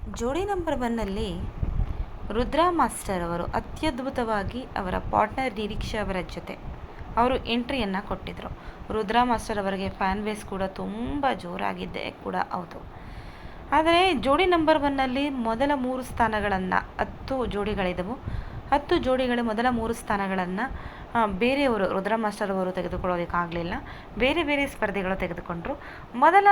ಜೋಡಿ ನಂಬರ್ ಒನ್ನಲ್ಲಿ ರುದ್ರಾ ಮಾಸ್ಟರ್ ಅವರು ಅತ್ಯದ್ಭುತವಾಗಿ ಅವರ ಪಾರ್ಟ್ನರ್ ನಿರೀಕ್ಷಾ ಅವರ ಜೊತೆ ಅವರು ಎಂಟ್ರಿಯನ್ನು ಕೊಟ್ಟಿದ್ದರು. ರುದ್ರಾ ಮಾಸ್ಟರ್ ಅವರಿಗೆ ಫ್ಯಾನ್ ಬೇಸ್ ಕೂಡ ತುಂಬ ಜೋರಾಗಿದ್ದೇ ಕೂಡ ಹೌದು. ಆದರೆ ಜೋಡಿ ನಂಬರ್ ಒನ್ನಲ್ಲಿ ಮೊದಲ 3 ಸ್ಥಾನಗಳನ್ನು 10 ಜೋಡಿಗಳಿದ್ದವು. 10 ಜೋಡಿಗಳು ಮೊದಲ 3 ಸ್ಥಾನಗಳನ್ನು ಬೇರೆಯವರು ರುದ್ರಾ ಮಾಸ್ಟರ್ ಅವರು ತೆಗೆದುಕೊಳ್ಳೋದಕ್ಕಾಗಲಿಲ್ಲ. ಬೇರೆ ಬೇರೆ ಸ್ಪರ್ಧಿಗಳು ತೆಗೆದುಕೊಂಡರು. ಮೊದಲ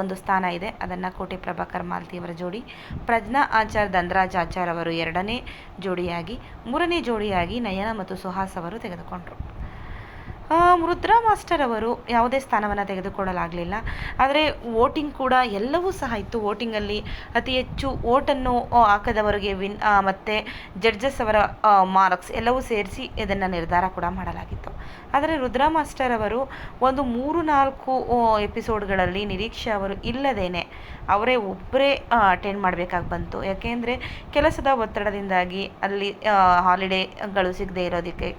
ಒಂದು ಸ್ಥಾನ ಇದೆ, ಅದನ್ನು ಕೋಟೆ ಪ್ರಭಾಕರ್ ಮಾಲ್ತಿಯವರ ಜೋಡಿ, ಪ್ರಜ್ಞಾ ಆಚಾರ್ ಧನರಾಜ್ ಆಚಾರ್ ಅವರು 2ನೇ ಜೋಡಿಯಾಗಿ, 3ನೇ ಜೋಡಿಯಾಗಿ ನಯನ ಮತ್ತು ಸುಹಾಸ್ ಅವರು ತೆಗೆದುಕೊಂಡರು. ರುದ್ರಾ ಮಾಸ್ಟರ್ ಅವರು ಯಾವುದೇ ಸ್ಥಾನವನ್ನು ತೆಗೆದುಕೊಳ್ಳಲಾಗಲಿಲ್ಲ. ಆದರೆ ವೋಟಿಂಗ್ ಕೂಡ ಎಲ್ಲವೂ ಸಹ ಇತ್ತು. ವೋಟಿಂಗಲ್ಲಿ ಅತಿ ಹೆಚ್ಚು ವೋಟನ್ನು ಹಾಕದವರಿಗೆ ಮತ್ತು ಜಡ್ಜಸ್ ಅವರ ಮಾರ್ಕ್ಸ್ ಎಲ್ಲವೂ ಸೇರಿಸಿ ಇದನ್ನು ನಿರ್ಧಾರ ಕೂಡ ಮಾಡಲಾಗಿತ್ತು. ಆದರೆ ರುದ್ರಾ ಮಾಸ್ಟರ್ ಅವರು ಒಂದು 3-4 ಎಪಿಸೋಡ್ಗಳಲ್ಲಿ ನಿರೀಕ್ಷೆ ಅವರು ಇಲ್ಲದೇನೆ ಅವರೇ ಒಬ್ಬರೇ ಅಟೆಂಡ್ ಮಾಡಬೇಕಾಗಿ ಬಂತು. ಯಾಕೆಂದರೆ ಕೆಲಸದ ಒತ್ತಡದಿಂದಾಗಿ ಅಲ್ಲಿ ಹಾಲಿಡೇಗಳು ಸಿಗದೇ ಇರೋದಕ್ಕೆ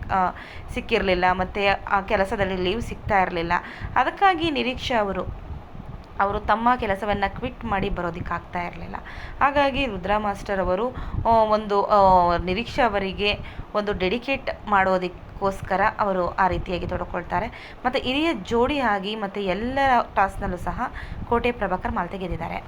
ಸಿಕ್ಕಿರಲಿಲ್ಲ, ಮತ್ತು ಆ ಕೆಲಸದಲ್ಲಿ ಲೀವ್ ಸಿಗ್ತಾ ಇರಲಿಲ್ಲ. ಅದಕ್ಕಾಗಿ ನಿರೀಕ್ಷೆ ಅವರು ತಮ್ಮ ಕೆಲಸವನ್ನು ಕ್ವಿಟ್ ಮಾಡಿ ಬರೋದಕ್ಕಾಗ್ತಾ ಇರಲಿಲ್ಲ. ಹಾಗಾಗಿ ರುದ್ರಾ ಮಾಸ್ಟರ್ ಅವರು ನಿರೀಕ್ಷೆ ಅವರಿಗೆ ಒಂದು ಡೆಡಿಕೇಟ್ ಮಾಡೋದಕ್ಕೋಸ್ಕರ ಅವರು ಆ ರೀತಿಯಾಗಿ ತೊಡಕೊಳ್ತಾರೆ. ಮತ್ತು ಹಿರಿಯ ಜೋಡಿಯಾಗಿ ಮತ್ತು ಎಲ್ಲರ ಟಾಸ್ನಲ್ಲೂ ಸಹ ಕೋಟೆ ಪ್ರಭಾಕರ್ ಮಾಲ್ತಿ ಗೆದ್ದಿದ್ದಾರೆ.